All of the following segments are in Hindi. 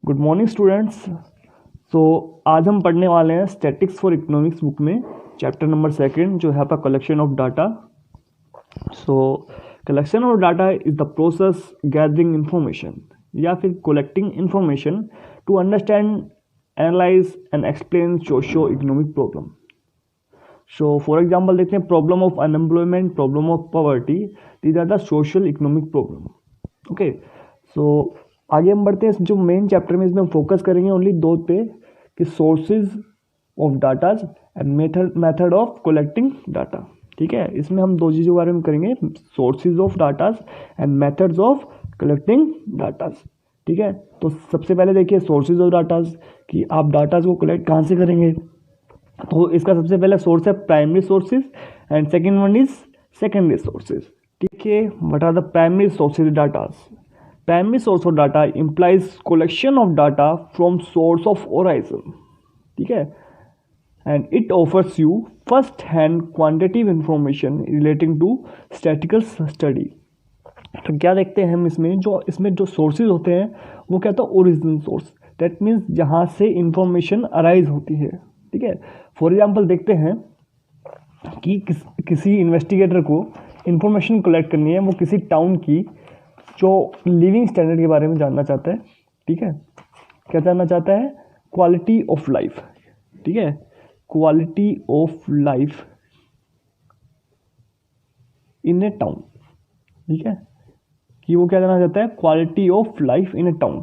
Good morning students. सो आज हम पढ़ने वाले हैं स्टैटिक्स फॉर इकोनॉमिक्स बुक में चैप्टर नंबर 2 जो है आपका collection of data. So collection of data is the process gathering information या फिर collecting information to understand, analyse and explain socio economic problem. So for example देखते हैं problem of unemployment, problem of poverty, these are the social economic problem. Okay, so आगे हम बढ़ते हैं। जो मेन चैप्टर में इसमें हम फोकस करेंगे ओनली दो पे कि sources of datas and method of collecting data. ठीक है, इसमें हम दो चीज़ों के बारे में करेंगे, sources of datas and methods of collecting datas. ठीक है, तो सबसे पहले देखिए सोर्सेज ऑफ डाटाज कि आप डाटाज को कलेक्ट कहाँ से करेंगे। तो इसका सबसे पहला सोर्स है primary sources and second one is secondary sources. ठीक है, what are the primary sources datas? Primary source of data implies collection of data from source of origin. ठीक है, and it offers you first hand quantitative information relating to statistical study. तो क्या देखते हैं हम इसमें जो सोर्सेज होते हैं वो क्या होता है, ओरिजिनल सोर्स। दैट मीन्स जहाँ से इंफॉर्मेशन अराइज होती है। ठीक है, फॉर एग्जाम्पल देखते हैं कि किसी इन्वेस्टिगेटर को इंफॉर्मेशन कलेक्ट करनी है, वो किसी टाउन की जो लिविंग स्टैंडर्ड के बारे में जानना चाहता है। ठीक है, क्या जानना चाहता है? Quality of life. ठीक है, quality of life in A town. ठीक है, कि वो क्या जानना चाहता है? Quality of life in A town,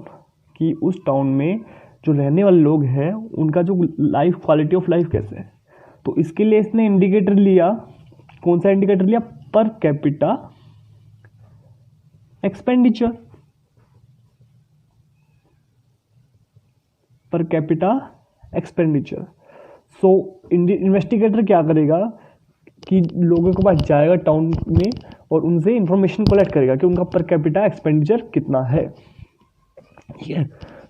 कि उस टाउन में जो रहने वाले लोग हैं उनका जो लाइफ, क्वालिटी ऑफ लाइफ कैसे है। तो इसके लिए इसने इंडिकेटर लिया। कौन सा इंडिकेटर लिया? Per capita expenditure. Per capita expenditure. So investigator क्या करेगा कि लोगों के पास जाएगा टाउन में और उनसे इंफॉर्मेशन कलेक्ट करेगा कि उनका पर कैपिटा एक्सपेंडिचर कितना है। ठीक है,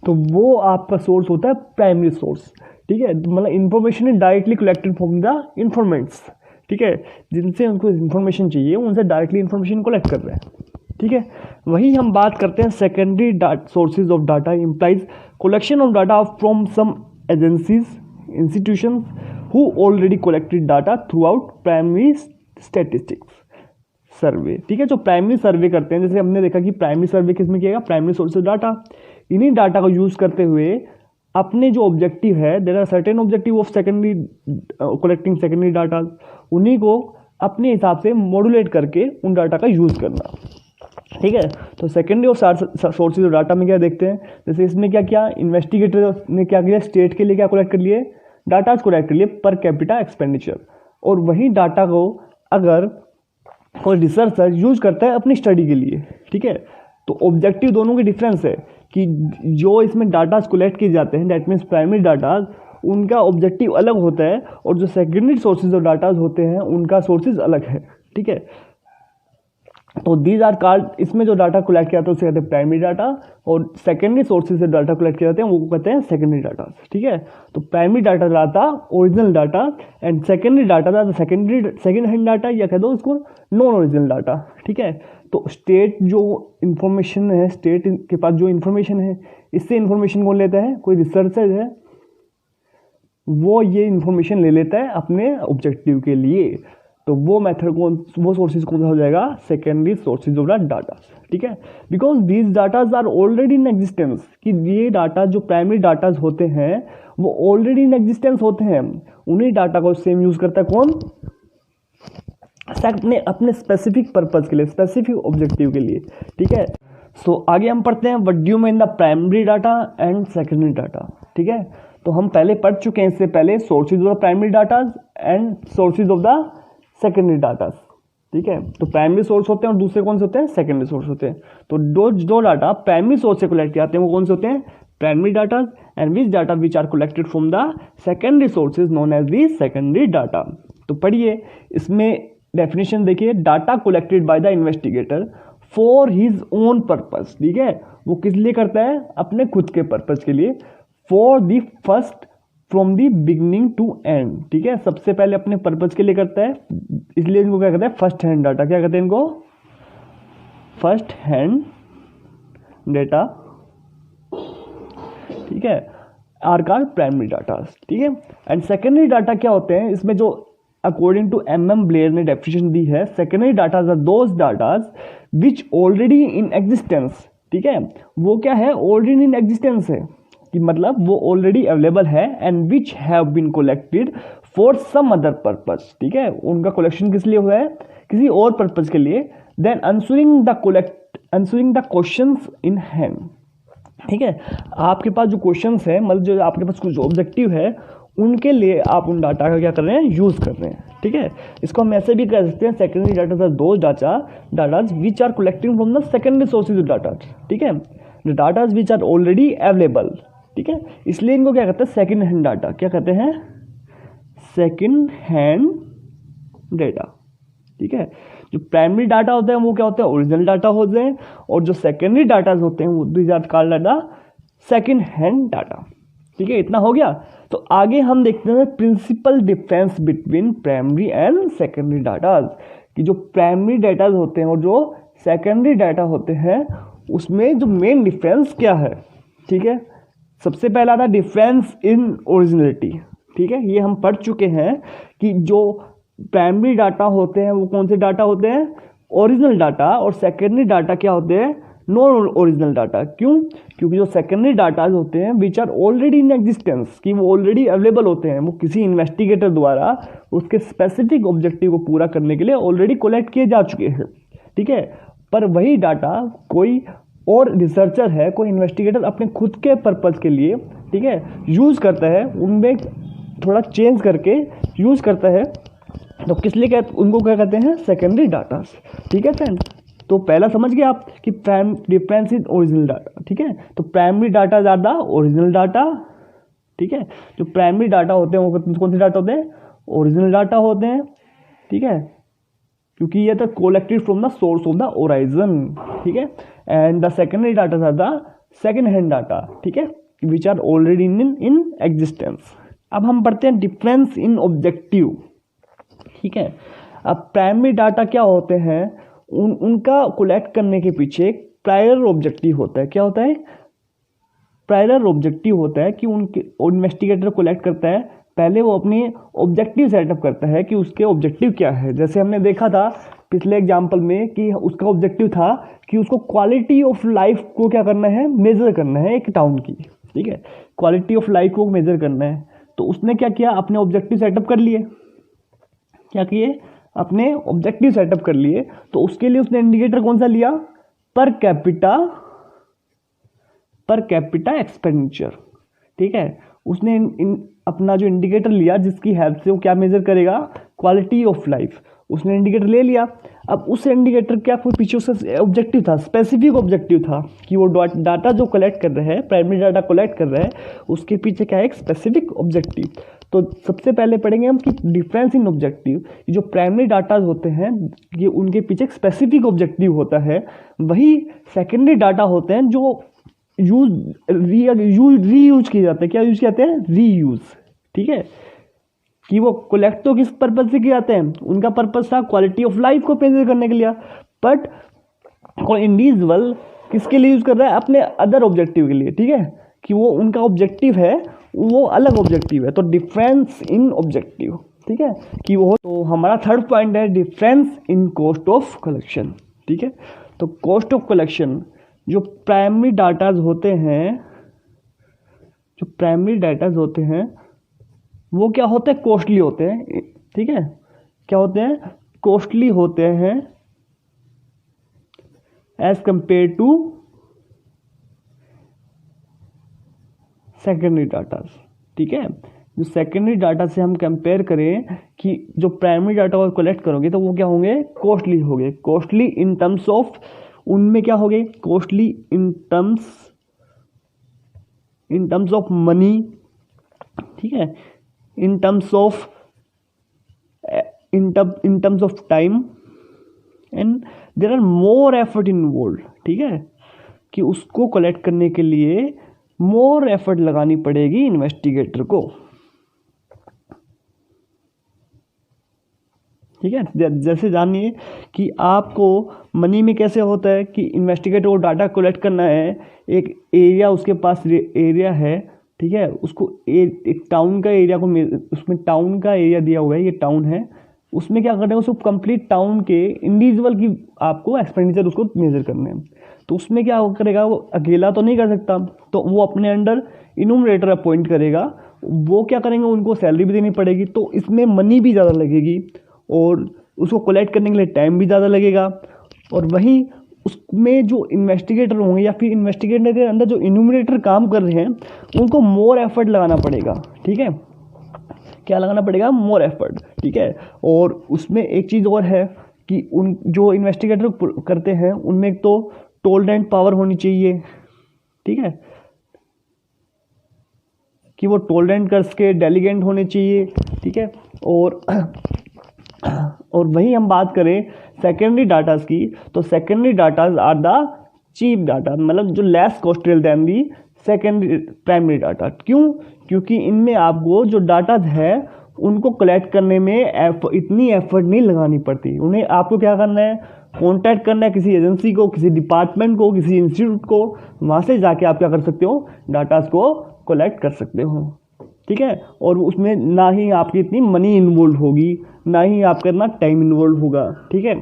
तो वो आपका सोर्स होता है प्राइमरी सोर्स। ठीक है, मतलब information is directly collected from the informants. ठीक है, जिनसे उनको इंफॉर्मेशन चाहिए उनसे डायरेक्टली इंफॉर्मेशन कलेक्ट कर रहे हैं। ठीक है, वही हम बात करते हैं secondary sources of data implies collection of data from some agencies, institutions who already collected data throughout primary statistics survey. ठीक है, जो प्राइमरी सर्वे करते हैं, जैसे हमने देखा कि प्राइमरी सर्वे किसमें किया, प्राइमरी सोर्सेज डाटा। इन्हीं डाटा को यूज करते हुए अपने जो ऑब्जेक्टिव है, there are certain objective of secondary collecting secondary data, उन्हीं को अपने हिसाब से मॉड्यूलेट करके उन डाटा का यूज करना। ठीक है, तो secondary of sources of data में क्या देखते हैं, जैसे इसमें क्या किया, इन्वेस्टिगेटर ने क्या किया, स्टेट के लिए क्या कलेक्ट कर लिए, डाटा कलेक्ट कर लिए पर कैपिटा एक्सपेंडिचर। और वही डाटा को अगर कोई रिसर्चर यूज करता है अपनी स्टडी के लिए। ठीक है, तो ऑब्जेक्टिव दोनों के डिफरेंस है कि जो इसमें डाटा कलेक्ट किए जाते हैं, दैट मीन्स प्राइमरी डाटा, उनका ऑब्जेक्टिव अलग होता है, और जो सेकेंडरी सोर्सेज ऑफ डाटा होते हैं उनका सोर्सेज अलग है। ठीक है, तो दीज आर कार्ड, इसमें जो डाटा कलेक्ट किया जाता है उसे कहते हैं प्राइमरी डाटा, और सेकेंडरी सोर्सेज से डाटा कलेक्ट किए जाते हैं वो कहते हैं सेकेंडरी डाटा। ठीक है, तो primary data data original data and secondary data second hand data, या कह दो इसको नॉन ओरिजिनल डाटा। ठीक है, तो स्टेट जो इंफॉर्मेशन है, स्टेट के पास जो इंफॉर्मेशन है, इससे इंफॉर्मेशन कौन लेता है? कोई रिसर्चर है, वो ये इंफॉर्मेशन ले लेता है अपने ऑब्जेक्टिव के लिए। तो वो मेथड वो सोर्सेज कौन सा हो जाएगा? Secondary sources of data. ठीक है, because these datas are already in existence, कि ये डाटा जो प्राइमरी डाटाज होते हैं वो ऑलरेडी इन एग्जिस्टेंस होते हैं। उन्हीं डाटा को सेम यूज करता है कौन? अपने स्पेसिफिक पर्पज के लिए, स्पेसिफिक ऑब्जेक्टिव के लिए। ठीक है, सो आगे हम पढ़ते हैं what do you mean the primary data and secondary data. ठीक है, तो हम पहले पढ़ चुके हैं इससे पहले sources of the primary data and sources of the secondary data. ठीक है, तो प्राइमरी सोर्स होते हैं और दूसरे कौन से होते हैं? सेकेंडरी सोर्स होते हैं। तो दो डाटा प्राइमरी सोर्स से कलेक्ट किए जाते हैं वो कौन से होते हैं? Primary data, and which data which are collected from the secondary sources known as the secondary data. तो पढ़िए, इसमें डेफिनेशन देखिए, data collected by the investigator for his own purpose. ठीक है, वो किस लिए करता है? अपने खुद के पर्पज के लिए। For the first, from the beginning to end. ठीक है, सबसे पहले अपने पर्पज के लिए करता है, इसलिए इनको क्या कहते हैं? First hand data. क्या कहते हैं इनको? First hand data. ठीक है, आर कॉल्ड प्राइमरी डाटा, ठीक है। एंड सेकेंडरी डाटा क्या होते हैं, इसमें जो अकॉर्डिंग टू एम ब्लेयर ने डेफिनेशन दी है, secondary datas are those datas which already in existence, ठीक है, वो क्या है, ऑलरेडी इन एग्जिस्टेंस है, कि मतलब वो ऑलरेडी अवेलेबल है, and which have been collected for some other purpose, ठीक है, उनका कलेक्शन किस लिए हुआ है, किसी और पर्पज के लिए, then answering the questions in hand, ठीक है। आपके पास जो क्वेश्चंस है, मतलब जो आपके पास कुछ ऑब्जेक्टिव है, उनके लिए आप उन डाटा का क्या कर रहे हैं, यूज कर रहे हैं, ठीक है। इसको हम ऐसे भी कह सकते हैं, secondary data are those datas which are collecting from the secondary sources of data, ठीक है, the datas which are already available, ठीक है, इसलिए इनको क्या कहते हैं, सेकेंड हैंड डाटा, क्या कहते हैं, सेकेंड हैंड डेटा, ठीक है। जो प्राइमरी डाटा होते हैं वो क्या होते हैं, ओरिजिनल डाटा होते हैं, और जो सेकेंडरी डाटा होते हैं वो these are called data second hand data, ठीक है। इतना हो गया। तो आगे हम देखते हैं principle difference between primary and secondary data, कि जो प्राइमरी डाटा होते हैं और जो सेकेंडरी डाटा होते हैं उसमें जो मेन डिफरेंस क्या है, ठीक है। सबसे पहला था डिफरेंस इन ओरिजिनलिटी, ठीक है, ये हम पढ़ चुके हैं कि जो प्राइमरी डाटा होते हैं वो कौन से डाटा होते हैं, ओरिजिनल डाटा, और सेकेंडरी डाटा क्या होते हैं, नॉन ओरिजिनल डाटा। क्यों? क्योंकि जो सेकेंडरी डाटा होते हैं which are already in existence, कि वो ऑलरेडी अवेलेबल होते हैं, वो किसी इन्वेस्टिगेटर द्वारा उसके स्पेसिफिक ऑब्जेक्टिव को पूरा करने के लिए ऑलरेडी कलेक्ट किए जा चुके हैं, ठीक है। पर वही डाटा कोई और रिसर्चर है, कोई इन्वेस्टिगेटर अपने खुद के पर्पज़ के लिए, ठीक है, यूज़ करता है, उनमें थोड़ा चेंज करके यूज़ करता है, तो किस लिए कहते, उनको क्या कहते हैं, सेकेंडरी डाटा, ठीक है फ्रेंड। तो पहला समझ गए आप कि डिफरेंस इन ओरिजिनल डाटा, ठीक है। तो प्राइमरी डाटा ज़्यादा ओरिजिनल डाटा, ठीक है। जो प्राइमरी डाटा होते हैं वो कौन से डाटा होते हैं, ओरिजिनल डाटा होते हैं, ठीक है, क्योंकि ये तो collected from the source of the origin, ठीक है। And the secondary data are the second hand data, ठीक है, which are already in existence. अब हम पढ़ते हैं डिफरेंस इन ऑब्जेक्टिव, ठीक है। अब प्राइमरी डाटा क्या होते हैं, उनका कलेक्ट करने के पीछे एक प्रायर ऑब्जेक्टिव होता है। क्या होता है, प्रायर ऑब्जेक्टिव होता है कि उनके इन्वेस्टिगेटर कलेक्ट करता है, पहले वो अपनी ऑब्जेक्टिव सेटअप करता है कि उसके ऑब्जेक्टिव क्या है। जैसे हमने देखा था पिछले एग्जाम्पल में कि उसका ऑब्जेक्टिव था कि उसको क्वालिटी ऑफ लाइफ को क्या करना है, मेजर करना है एक टाउन की, ठीक है, क्वालिटी ऑफ लाइफ को मेजर करना है। तो उसने क्या किया, अपने ऑब्जेक्टिव सेटअप कर लिए, क्या किए, अपने ऑब्जेक्टिव सेटअप कर लिए। तो उसके लिए उसने इंडिकेटर कौन सा लिया, पर कैपिटा एक्सपेंडिचर, ठीक है। उसने अपना जो इंडिकेटर लिया जिसकी हेल्प से वो क्या मेजर करेगा, क्वालिटी ऑफ लाइफ, उसने इंडिकेटर ले लिया। अब उस इंडिकेटर क्या कोई पीछे उसका ऑब्जेक्टिव था, स्पेसिफिक ऑब्जेक्टिव था कि वो डाटा जो कलेक्ट कर रहे हैं, प्राइमरी डाटा कलेक्ट कर रहे हैं, उसके पीछे क्या है, एक स्पेसिफिक ऑब्जेक्टिव। तो सबसे पहले पढ़ेंगे हम कि डिफरेंस इन ऑब्जेक्टिव, जो प्राइमरी डाटा होते हैं ये उनके पीछे एक स्पेसिफिक ऑब्जेक्टिव होता है। वही सेकेंडरी डाटा होते हैं जो रीयूज किए जाते हैं। क्या यूज किए जाते हैं, रीयूज, ठीक है, कि वो कलेक्ट तो किस पर्पज से किए जाते हैं, उनका पर्पज था क्वालिटी ऑफ लाइफ को मेजर करने के लिए, बट कोई इंडिविजुअल किसके लिए यूज कर रहा है, अपने अदर ऑब्जेक्टिव के लिए, ठीक है, कि वो उनका ऑब्जेक्टिव है, वो अलग ऑब्जेक्टिव है। तो डिफरेंस इन ऑब्जेक्टिव, ठीक है, कि वो, तो हमारा थर्ड पॉइंट है difference in cost of collection, ठीक है। तो कॉस्ट ऑफ कलेक्शन, जो प्राइमरी डाटाज होते हैं वो क्या होते हैं, कॉस्टली होते हैं, ठीक है, क्या होते हैं, कॉस्टली होते हैं as compare to secondary data, ठीक है। जो सेकेंडरी डाटा से हम कंपेयर करें कि जो प्राइमरी डाटा को कलेक्ट करोगे तो वो क्या होंगे, कॉस्टली होंगे, कॉस्टली इन टर्म्स ऑफ, उनमें क्या हो गए, costly in terms of money, ठीक है, in terms of time, and there are more effort involve, ठीक है, कि उसको कलेक्ट करने के लिए मोर एफर्ट लगानी पड़ेगी इन्वेस्टिगेटर को, ठीक है। जैसे जानिए कि आपको मनी में कैसे होता है कि इन्वेस्टिगेटर को डाटा कलेक्ट करना है, एक एरिया उसके पास एरिया है, ठीक है, उसको एक टाउन का एरिया को उसमें टाउन का एरिया दिया हुआ है, ये टाउन है, उसमें क्या करना है, उसको कंप्लीट टाउन के इंडिविजुअल की आपको एक्सपेंडिचर उसको मेजर करने हैं। तो उसमें क्या करेगा, वो अकेला तो नहीं कर सकता, तो वो अपने अंडर इन्यूमरेटर अपॉइंट करेगा। वो क्या करेंगे, उनको सैलरी भी देनी पड़ेगी, तो इसमें मनी भी ज़्यादा लगेगी और उसको कलेक्ट करने के लिए टाइम भी ज़्यादा लगेगा। और वहीं उसमें जो इन्वेस्टिगेटर होंगे या फिर इन्वेस्टिगेटर के अंदर जो इन्यूमरेटर काम कर रहे हैं उनको मोर एफर्ट लगाना पड़ेगा, ठीक है, क्या लगाना पड़ेगा, मोर एफर्ट, ठीक है। और उसमें एक चीज़ और है कि उन जो इन्वेस्टिगेटर करते हैं उनमें एक तो टोलरेंट पावर होनी चाहिए, ठीक है, कि वो टोलरेंट कर सके, डेलीगेंट होने चाहिए, ठीक है। और वही हम बात करें सेकेंडरी डाटाज की, तो secondary datas are the cheap data, मतलब जो less costly than the secondary primary data. क्यों? क्योंकि इनमें आपको जो डाटाज है उनको कलेक्ट करने में इतनी एफर्ट नहीं लगानी पड़ती। उन्हें आपको क्या करना है, कॉन्टैक्ट करना है किसी एजेंसी को, किसी डिपार्टमेंट को, किसी इंस्टीट्यूट को, वहाँ से जाके आप क्या कर सकते हो, डाटाज को कलेक्ट कर सकते हो, ठीक है। और उसमें ना ही आपकी इतनी मनी इन्वॉल्व होगी, ना ही आपका इतना टाइम इन्वॉल्व होगा, ठीक है।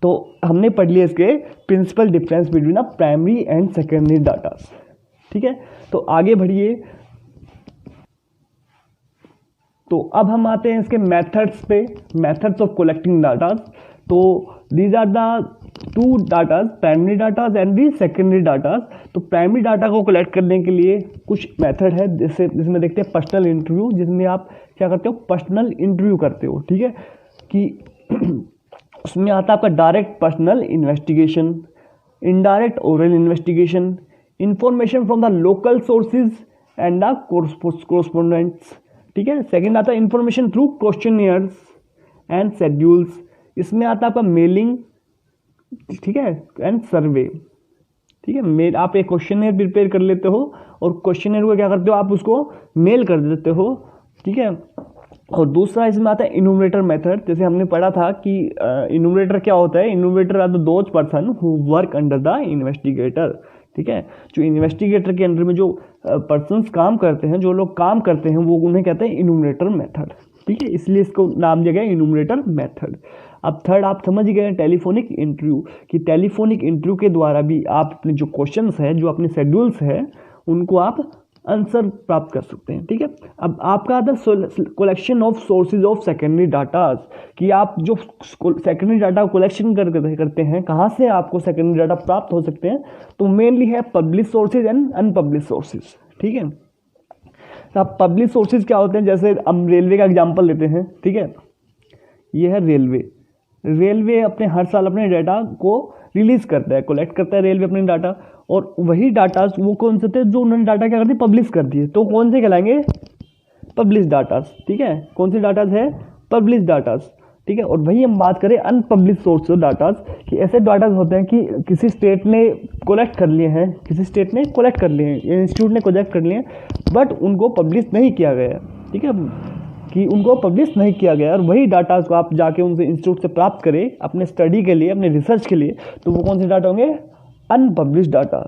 तो हमने पढ़ लिया इसके principle difference between primary and secondary data, ठीक है। तो आगे बढ़िए। तो अब हम आते हैं इसके मेथड्स पे, मेथड्स ऑफ कलेक्टिंग डाटा। तो these are the two datas, primary datas and the secondary datas. तो प्राइमरी डाटा को कलेक्ट करने के लिए कुछ मेथड है, जैसे जिसमें देखते हैं पर्सनल इंटरव्यू, जिसमें आप क्या करते हो, पर्सनल इंटरव्यू करते हो, ठीक है, कि उसमें आता है आपका direct personal investigation, indirect oral investigation, information from the local sources and the correspondents, ठीक है। सेकंड आता है information through questionnaires and schedules, इसमें आता है आपका मेलिंग, ठीक है, एंड सर्वे, ठीक है। आप एक क्वेश्चनियर प्रिपेयर कर लेते हो और क्वेश्चनियर को क्या करते हो, आप उसको मेल कर देते हो, ठीक है। और दूसरा इसमें आता है इन्यूमरेटर मेथड। जैसे हमने पढ़ा था कि इन्यूमरेटर क्या होता है, enumerator are the those person who work under the investigator, ठीक है। जो इन्वेस्टिगेटर के अंडर में जो पर्सन्स काम करते हैं, जो लोग काम करते हैं, वो उन्हें कहते हैं इन्यूमरेटर मेथड, ठीक है, इसलिए इसको नाम दिया गया इन्यूमरेटर मेथड। अब थर्ड आप समझ गए टेलीफोनिक इंटरव्यू, कि टेलीफोनिक इंटरव्यू के द्वारा भी आप अपने जो क्वेश्चंस है, जो अपने शेड्यूल्स है, उनको आप आंसर प्राप्त कर सकते हैं, ठीक है। अब आपका आता है collection of sources of secondary datas, कि आप जो सेकेंडरी डाटा कलेक्शन करते हैं, कहाँ से आपको सेकेंडरी डाटा प्राप्त हो सकते हैं, तो मेनली है publish sources and unpublish sources, ठीक है। तो आप पब्लिश सोर्सेज क्या होते हैं, जैसे हम रेलवे का एग्जाम्पल लेते हैं, ठीक है, ये है रेलवे अपने हर साल अपने डाटा को रिलीज करता है, कलेक्ट करता है रेलवे अपने डाटा, और वही डाटा वो कौन से थे, जो उन्होंने डाटा क्या करते हैं, पब्लिश कर दिए, तो कौन से कहलाएंगे, पब्लिश डाटाज, ठीक है। कौन से डाटाज है, पब्लिश डाटाज, ठीक है। और वही हम बात करें अनपब्लिश सोर्स ऑफ डाटाज, कि ऐसे डाटाज होते हैं कि किसी स्टेट ने कलेक्ट कर लिए हैं, इंस्टीट्यूट ने कलेक्ट कर लिए हैं, बट उनको पब्लिश नहीं किया गया, ठीक है, कि उनको पब्लिश नहीं किया गया। और वही डाटा को आप जाके उनसे इंस्टीट्यूट से प्राप्त करें अपने स्टडी के लिए, अपने रिसर्च के लिए, तो वो कौन से डाटा होंगे, अनपब्लिश डाटा।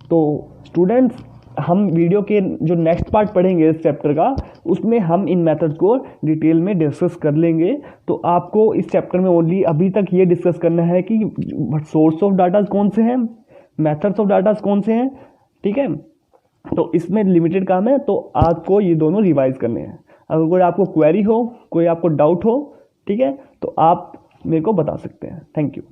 तो स्टूडेंट्स, हम वीडियो के जो नेक्स्ट पार्ट पढ़ेंगे इस चैप्टर का, उसमें हम इन मेथड्स को डिटेल में डिस्कस कर लेंगे। तो आपको इस चैप्टर में ओनली अभी तक ये डिस्कस करना है कि सोर्स ऑफ डाटा कौन से हैं, मेथड्स ऑफ डाटा कौन से हैं, ठीक है। तो इसमें लिमिटेड काम है, तो आपको ये दोनों रिवाइज करने हैं। अगर कोई आपको क्वेरी हो, कोई आपको डाउट हो, ठीक है, तो आप मेरे को बता सकते हैं। Thank you.